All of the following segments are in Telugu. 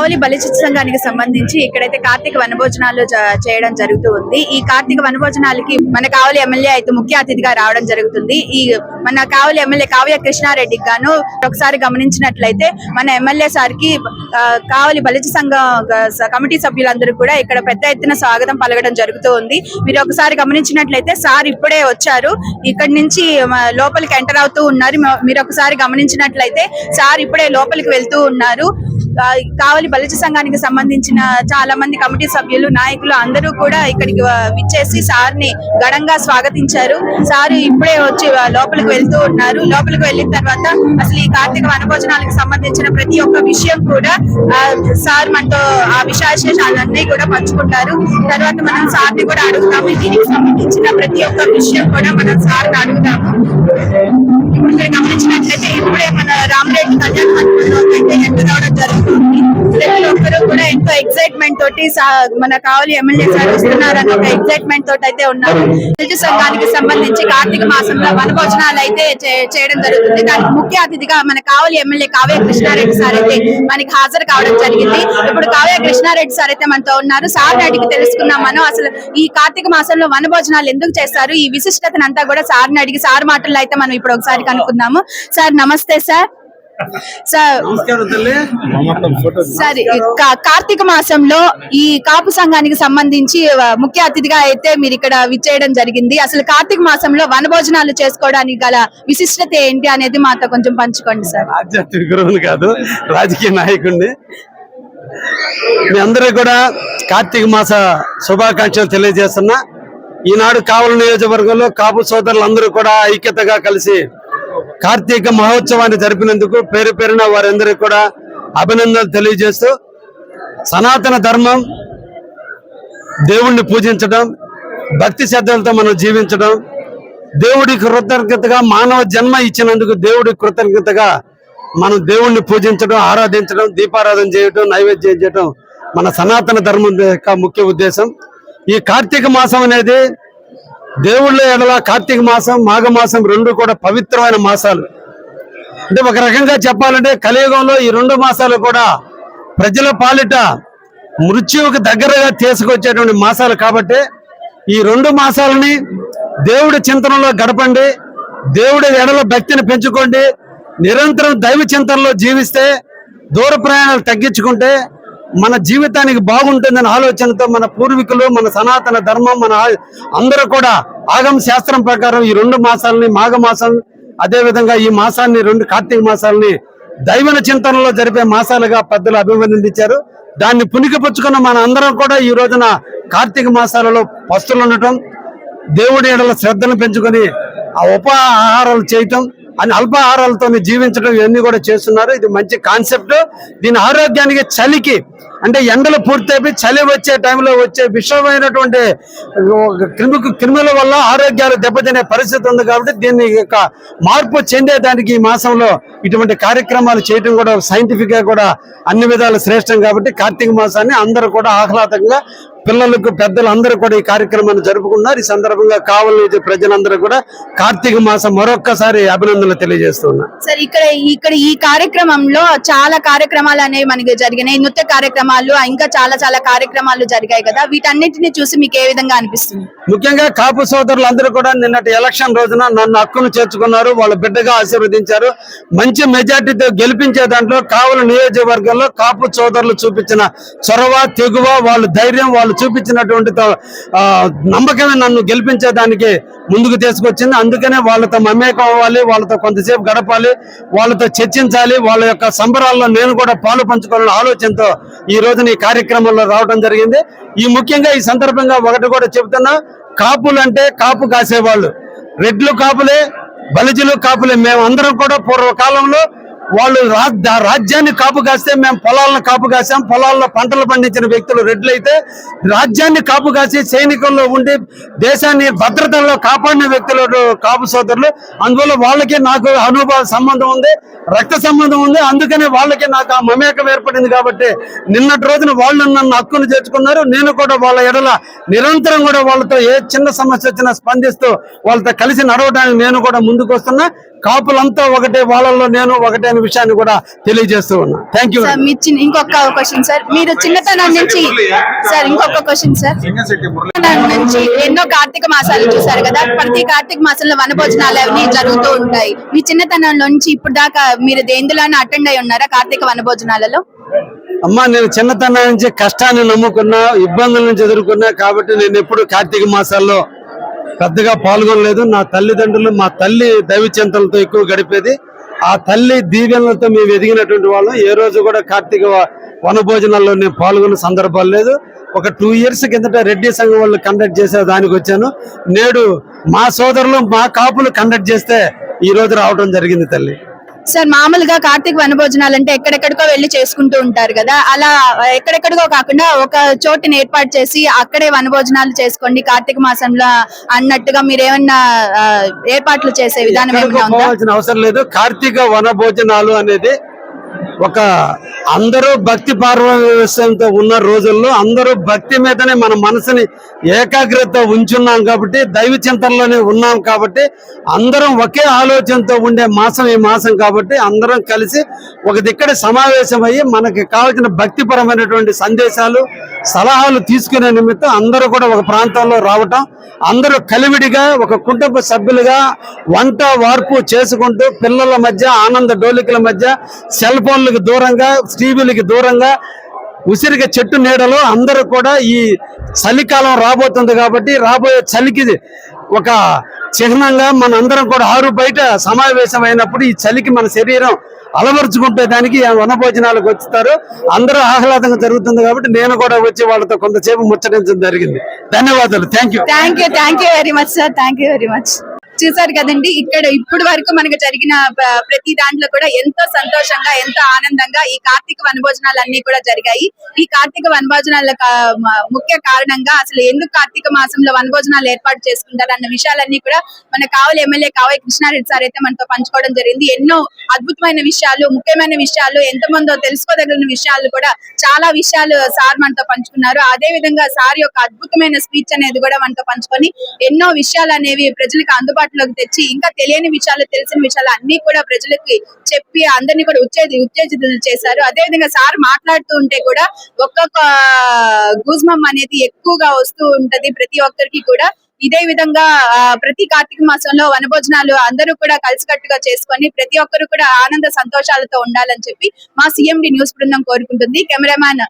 కావలి బలిచ సంఘానికి సంబంధించి ఇక్కడైతే కార్తీక వనభోజనాలు చేయడం జరుగుతూ ఉంది. ఈ కార్తీక వనభోజనాలకి మన కావలి ఎమ్మెల్యే అయితే ముఖ్య అతిథిగా రావడం జరుగుతుంది. ఈ మన కావలి ఎమ్మెల్యే కావ్య కృష్ణారెడ్డికి గాను ఒకసారి గమనించినట్లయితే మన ఎమ్మెల్యే సార్కి కావలి బలిచ సంఘ కమిటీ సభ్యులందరూ కూడా ఇక్కడ పెద్ద ఎత్తున స్వాగతం పలకడం జరుగుతూ ఉంది. మీరు ఒకసారి గమనించినట్లయితే సార్ ఇప్పుడే వచ్చారు, ఇక్కడి నుంచి లోపలికి ఎంటర్ అవుతూ ఉన్నారు. మీరు ఒకసారి గమనించినట్లయితే సార్ ఇప్పుడే లోపలికి వెళ్తూ ఉన్నారు. కావలి బలిచ సంఘానికి సంబంధించిన చాలా మంది కమిటీ సభ్యులు, నాయకులు అందరూ కూడా ఇక్కడికి విచ్చేసి సార్ని ఘనంగా స్వాగతించారు. సార్ ఇప్పుడే వచ్చి లోపలికి వెళ్తూ ఉన్నారు. లోపలికి వెళ్ళిన తర్వాత అసలు ఈ కార్తీక వనభోజనాలకు సంబంధించిన ప్రతి ఒక్క విషయం కూడా సార్ మనతో ఆ విశేషాలన్నీ కూడా పంచుకుంటారు. తర్వాత మనం సార్ని కూడా అడుగుతాము, దీనికి సంబంధించిన ప్రతి ఒక్క విషయం కూడా మనం సార్ని అడుగుతాము. ఇప్పుడు గమనించినట్లయితే ఇప్పుడే మన రామరెడ్డి కళ్యాణ మండపంలో అయితే ఎంటర్ అవడం జరుగుతుంది. ప్రతి ఒక్కరు కూడా ఎంతో ఎక్సైట్మెంట్ తోటి మన కావలి ఎమ్మెల్యే సార్ వస్తున్నారన్న ఒక ఎక్సైట్మెంట్ తోటి అయితే ఉన్నారు. బలిచ సంఘానికి సంబంధించి కార్తీక మాసంలో వనభోజనాలు అయితే చేయడం జరుగుతుంది. దానికి ముఖ్య అతిథిగా మన కావలి ఎమ్మెల్యే కావ్య కృష్ణారెడ్డి సార్ అయితే మనకి హాజరు కావడం జరిగింది. ఇప్పుడు కావ్య కృష్ణారెడ్డి సార్ అయితే మనతో ఉన్నారు. సార్ అడిగి తెలుసుకున్నాం మనం అసలు ఈ కార్తీక మాసంలో వనభోజనాలు ఎందుకు చేస్తారు, ఈ విశిష్టతను అంతా కూడా సార్ని అడిగి సార్ మాటల్లో అయితే మనం ఇప్పుడు ఒకసారి కనుక్కుందాము. సార్ నమస్తే సార్. సార్ కార్తీక మాసంలో ఈ కాపు సంఘానికి సంబంధించి ముఖ్య అతిథిగా అయితే మీరు ఇక్కడ విచ్చేయడం జరిగింది. అసలు కార్తీక మాసంలో వనభోజనాలు చేసుకోవడానికి గల విశిష్టత ఏంటి అనేది మాతో కొంచెం పంచుకోండి సార్. ఆధ్యాత్మిక గురువుని కాదు, రాజకీయ నాయకుడిని. మీ అందరూ కూడా కార్తీక మాస శుభాకాంక్షలు తెలియజేస్తున్నా. ఈనాడు కావలి నియోజకవర్గంలో కాపు సోదరులందరూ కూడా ఐక్యతగా కలిసి కార్తీక మహోత్సవాన్ని జరిపినందుకు పేరు పేరున వారందరికీ కూడా అభినందనలు తెలియజేస్తూ, సనాతన ధర్మం దేవుణ్ణి పూజించడం, భక్తి శ్రద్ధలతో మనం జీవించడం, దేవుడి కృతజ్ఞతగా మానవ జన్మ ఇచ్చినందుకు దేవుడి కృతజ్ఞతగా మనం దేవుణ్ణి పూజించడం, ఆరాధించడం, దీపారాధన చేయడం, నైవేద్యం చేయడం మన సనాతన ధర్మం యొక్క ముఖ్య ఉద్దేశం. ఈ కార్తీక మాసం అనేది దేవుళ్ళ ఎడల కార్తీక మాసం, మాఘమాసం రెండు కూడా పవిత్రమైన మాసాలు. అంటే ఒక రకంగా చెప్పాలంటే కలియుగంలో ఈ రెండు మాసాలు కూడా ప్రజల పాలిట మృత్యువుకు దగ్గరగా తీసుకొచ్చేటువంటి మాసాలు. కాబట్టి ఈ రెండు మాసాలని దేవుడి చింతనలో గడపండి, దేవుడి ఎడల భక్తిని పెంచుకోండి, నిరంతరం దైవ చింతనలో జీవిస్తే, దూర ప్రయాణాలు తగ్గించుకుంటే మన జీవితానికి బాగుంటుందనే ఆలోచనతో మన పూర్వీకులు, మన సనాతన ధర్మం, మన అందరూ కూడా ఆగమ శాస్త్రం ప్రకారం ఈ రెండు మాసాలని, మాఘమాసం అదేవిధంగా ఈ మాసాన్ని, రెండు కార్తీక మాసాలని దైవన చింతనలో జరిపే మాసాలుగా పెద్దలు అభివర్ణించారు. దాన్ని పుణికిపుచ్చుకున్న మన అందరం కూడా ఈ రోజున కార్తీక మాసాలలో పస్తులు ఉండటం, దేవుడి ఎడల శ్రద్ధను పెంచుకొని ఆ ఉపాహారాలు చేయటం, అని అల్పాహారాలతో జీవించడం, ఇవన్నీ కూడా చేస్తున్నారు. ఇది మంచి కాన్సెప్ట్. దీని ఆరోగ్యానికి, చలికి అంటే ఎండలు పూర్తయిపోయి చలి వచ్చే టైంలో వచ్చే విషమైనటువంటి క్రిముల వల్ల ఆరోగ్యాలు దెబ్బతినే పరిస్థితి ఉంది. కాబట్టి దీన్ని యొక్క మార్పు చెందేదానికి ఈ మాసంలో ఇటువంటి కార్యక్రమాలు చేయడం కూడా సైంటిఫిక్ గా కూడా అన్ని విధాలు శ్రేష్టం. కాబట్టి కార్తీక మాసాన్ని అందరూ కూడా ఆహ్లాదంగా, పిల్లలకు పెద్దలు అందరూ కూడా ఈ కార్యక్రమాన్ని జరుపుకున్నారు. ఈ సందర్భంగా కావలి ప్రజలందరూ కూడా కార్తీక మాసం మరొక్కసారి అభినందనలు తెలియజేస్తున్నారు. సార్ ఇక్కడ ఈ కార్యక్రమంలో చాలా కార్యక్రమాలు అనేవి మనకి జరిగినాయి, నృత్య కార్యక్రమాలు, ఇంకా చాలా కార్యక్రమాలు జరిగాయి కదా, వీటన్నిటిని చూసి మీకు ఏ విధంగా అనిపిస్తుంది? ముఖ్యంగా కాపు సోదరులు అందరూ కూడా నిన్నటి ఎలక్షన్ రోజున నన్ను హక్కును చేర్చుకున్నారు, వాళ్ళ బిడ్డగా ఆశీర్వదించారు. మంచి మెజార్టీతో గెలిపించే దాంట్లో కావలి నియోజకవర్గంలో కాపు సోదరులు చూపించిన చొరవ, తెగువ, వాళ్ళ ధైర్యం, వాళ్ళు చూపించినటువంటి నమ్మకమే నన్ను గెలిపించేదానికి ముందుకు తీసుకొచ్చింది. అందుకనే వాళ్ళతో మమేకం అవ్వాలి, వాళ్ళతో కొంతసేపు గడపాలి, వాళ్ళతో చర్చించాలి, వాళ్ళ యొక్క సంబరాల్లో నేను కూడా పాలు పంచుకోవాలనే ఆలోచనతో ఈ రోజున ఈ కార్యక్రమంలో రావడం జరిగింది. ముఖ్యంగా ఈ సందర్భంగా ఒకటి కూడా చెబుతున్నా, కాపులు అంటే కాపు కాసేవాళ్ళు, రెడ్లు కాపులే, బలిజలు కాపులే. మేము అందరం కూడా పూర్వకాలంలో వాళ్ళు రాజ్యాన్ని కాపు కాస్తే మేము పొలాలను కాపు కాసాం. పొలాల్లో పంటలు పండించిన వ్యక్తులు రెడ్లయితే, రాజ్యాన్ని కాపు కాసి సైనికుల్లో ఉండి దేశాన్ని భద్రతలో కాపాడిన వ్యక్తులు కాపు సోదరులు. అందువల్ల వాళ్ళకి నాకు అనుభవ సంబంధం ఉంది, రక్త సంబంధం ఉంది. అందుకనే వాళ్ళకి నాకు ఆ మమేకం ఏర్పడింది. కాబట్టి నిన్నటి రోజున వాళ్ళు నన్ను హక్కును చేర్చుకున్నారు. నేను కూడా వాళ్ళ ఎడల నిరంతరం కూడా వాళ్ళతో ఏ చిన్న సమస్య వచ్చినా స్పందిస్తూ వాళ్ళతో కలిసి నడవడానికి నేను కూడా ముందుకు వస్తున్నా. కాపులంతా ఒకటే, వాళ్ళల్లో నేను ఒకటే అనే విషయాన్ని కూడా తెలియజేస్తూ ఉన్నా. Thank you. సార్ మీ ఇంకొక క్వశ్చన్ సార్, మీరు చిన్నతనం నుంచి సార్ ఇంకొక క్వశ్చన్ సార్, చిన్నతనం నుంచి ఎన్నో కార్తీక మాసాలు చూసారు కదా, ప్రతి కార్తీక మాసంలో వనభోజనాలు అవన్నీ జరుగుతూ ఉంటాయి. మీ చిన్నతనంలో నుంచి ఇప్పుడు దాకా మీరు దేందులోనే అటెండ్ అయి ఉన్నారా కార్తీక వనభోజనాలలో? అమ్మా, నేను చిన్నతనం నుంచి కష్టాన్ని నమ్ముకున్నా, ఇబ్బందుల నుంచి ఎదుర్కొన్నా కాబట్టి నేను ఎప్పుడు కార్తీక మాసాల్లో పెద్దగా పాల్గొనలేదు. నా తల్లిదండ్రులు, మా తల్లి దైవచింతలతో ఎక్కువ గడిపేది. ఆ తల్లి దీవెనలతో మేము ఎదిగినటువంటి వాళ్ళం. ఏ రోజు కూడా కార్తీక వనభోజనాల్లో నేను పాల్గొన్న సందర్భాలు లేదు. ఒక 2 years కిందట రెడ్డి సంఘం వాళ్ళు కండక్ట్ చేసే దానికి వచ్చాను. నేడు మా సోదరులు, మా కాపులు కండక్ట్ చేస్తే ఈ రోజు రావడం జరిగింది తల్లి. సార్ మామూలుగా కార్తీక వనభోజనాలు అంటే ఎక్కడెక్కడికో వెళ్లి చేసుకుంటూ ఉంటారు కదా, అలా ఎక్కడెక్కడికో కాకుండా ఒక చోటుని ఏర్పాటు చేసి అక్కడే వనభోజనాలు చేసుకోండి కార్తీక మాసంలో అన్నట్టుగా మీరు ఏమన్నా ఏర్పాట్లు చేసే విధానం ఏమైనా ఉందా? పోవాల్సిన అవసరం లేదు. కార్తీక వనభోజనాలు అనేది ఒక అందరూ భక్తి పార్వశ్యంతో ఉన్న రోజుల్లో అందరూ భక్తి మీదనే మన మనసుని ఏకాగ్రత ఉంచున్నాం కాబట్టి, దైవ చింతనలోనే ఉన్నాం కాబట్టి, అందరం ఒకే ఆలోచనతో ఉండే మాసం ఈ మాసం కాబట్టి అందరం కలిసి ఒక దిక్కడ సమావేశమయ్యి మనకి కావాల్సిన భక్తిపరమైనటువంటి సందేశాలు, సలహాలు తీసుకునే నిమిత్తం అందరూ కూడా ఒక ప్రాంతంలో రావటం, అందరూ కలివిడిగా ఒక కుటుంబ సభ్యులుగా వంట వార్పు చేసుకుంటూ పిల్లల మధ్య ఆనంద డోలికల మధ్య సెల్ ఫోన్లకు దూరంగా, టీవీలకి దూరంగా, ఉసిరిగా చెట్టు నీడలో అందరూ కూడా ఈ చలికాలం రాబోతుంది కాబట్టి రాబోయే చలికి ఒక చిహ్నంగా మన అందరం కూడా ఆరు బయట సమావేశం అయినప్పుడు ఈ చలికి మన శరీరం అలవరుచుకుంటే దానికి వనభోజనాలకు వచ్చుతారు. అందరూ ఆహ్లాదంగా జరుగుతుంది కాబట్టి నేను కూడా వచ్చి వాళ్ళతో కొంతసేపు ముచ్చటించడం జరిగింది. ధన్యవాదాలు. Thank you very much sir. Thank you very much. చూసారు కదండి, ఇక్కడ ఇప్పుడు వరకు మనకు జరిగిన ప్రతి దాంట్లో కూడా ఎంతో సంతోషంగా, ఎంతో ఆనందంగా ఈ కార్తీక వనభోజనాలు అన్ని కూడా జరిగాయి. ఈ కార్తీక వనభోజనాల ముఖ్య కారణంగా అసలు ఎందుకు కార్తీక మాసంలో వనభోజనాలు ఏర్పాటు చేసుకుంటారు అన్న విషయాలన్నీ కూడా మన కావలి ఎమ్మెల్యే కావ్య కృష్ణారెడ్డి సార్ అయితే మనతో పంచుకోవడం జరిగింది. ఎన్నో అద్భుతమైన విషయాలు, ముఖ్యమైన విషయాలు, ఎంతమందో తెలుసుకోదగిన విషయాలు కూడా చాలా విషయాలు సార్ మనతో పంచుకున్నారు. అదే విధంగా సార్ యొక్క అద్భుతమైన స్పీచ్ అనేది కూడా మనతో పంచుకొని ఎన్నో విషయాలు అనేవి ప్రజలకు అందుబాటులోకి తెచ్చి, ఇంకా తెలియని విషయాలు, తెలిసిన విషయాలు అన్ని కూడా ప్రజలకి చెప్పి అందరినీ కూడా ఉత్తేజితులు చేశారు. అదే విధంగా సార్ మాట్లాడుతూ ఉంటే కూడా ఒక్కొక్క గూజ్మమ్ అనేది ఎక్కువగా వస్తూ ఉంటది ప్రతి ఒక్కరికి కూడా. ఇదే విధంగా ప్రతి కార్తీక మాసంలో వనభోజనాలు అందరూ కూడా కలిసికట్టుగా చేసుకొని ప్రతి ఒక్కరు కూడా ఆనంద సంతోషాలతో ఉండాలని చెప్పి మా CMD న్యూస్ బృందం కోరుకుంటుంది. కెమెరామ్యాన్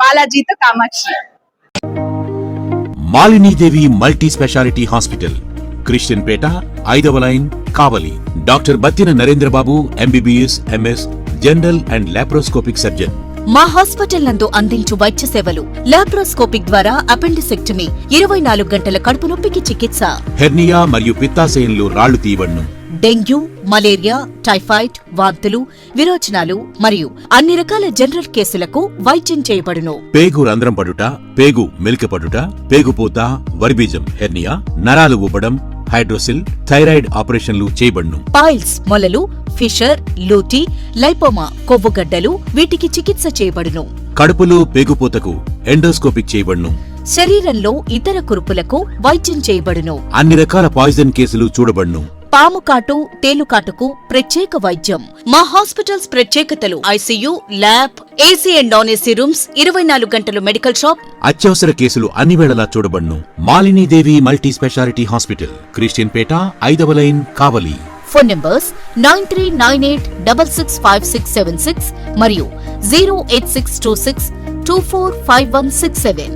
బాలాజీతో Kamakshi. Malinidevi multi speciality hospital, Christian Peta, 5వ line, Kavali. Doctor Battina Narendrababu, MBBS, MS, general and laparoscopic surgeon. మా హాస్పిటల్ నందు అందించు వైద్య సేవలు: లాప్రోస్కోపిక్ ద్వారా అపెండిసెక్టమీ, 24 గంటల కడుపు నొప్పికి చికిత్స, హెర్నియా మరియు పిత్తాశయంలో రాళ్లు తీయబడును, డెంగ్యూ, మలేరియా, టైఫాయిడ్, వాంతులు, విరోచనాలు మరియు అన్ని రకాల జనరల్ కేసులకు వైద్యం చేయబడును. పేగు రంధ్రం పడుట, పేగు మెలికపడుట, పేగుపూత, వర్బీజం, హెర్నియా, నరాలు ఊపడం, హైడ్రోసిల్, థైరాయిడ్ ఆపరేషన్లు చేయబడును. పైల్స్, మొలలు, ఫిషర్, లూటీ, లైపోమా, కొవ్వుగడ్డలు, వీటికి చికిత్స చేయబడును. కడుపులో పేగుపూతకు ఎండోస్కోపిక్ చేయబడును. శరీరంలో ఇతర కురుపులకు వైద్యం చేయబడును. అన్ని రకాల పాయిజన్ కేసులు చూడబడును. పాము కాటు, తేలుకాటుకు ప్రత్యేక వైద్యం. మా హాస్పిటల్స్ ప్రత్యేకతలు: ICU, lab, AC and non AC rooms, 24 గంటలు మెడికల్ షాప్. అత్యవసర కేసులు అన్ని వేళలా చూడబడును. Malinidevi multi speciality hospital, Christian Peta, 5వ లైన్, కావలి. ఫోన్ నంబర్స్ 9398665676 మరియు 08626245167.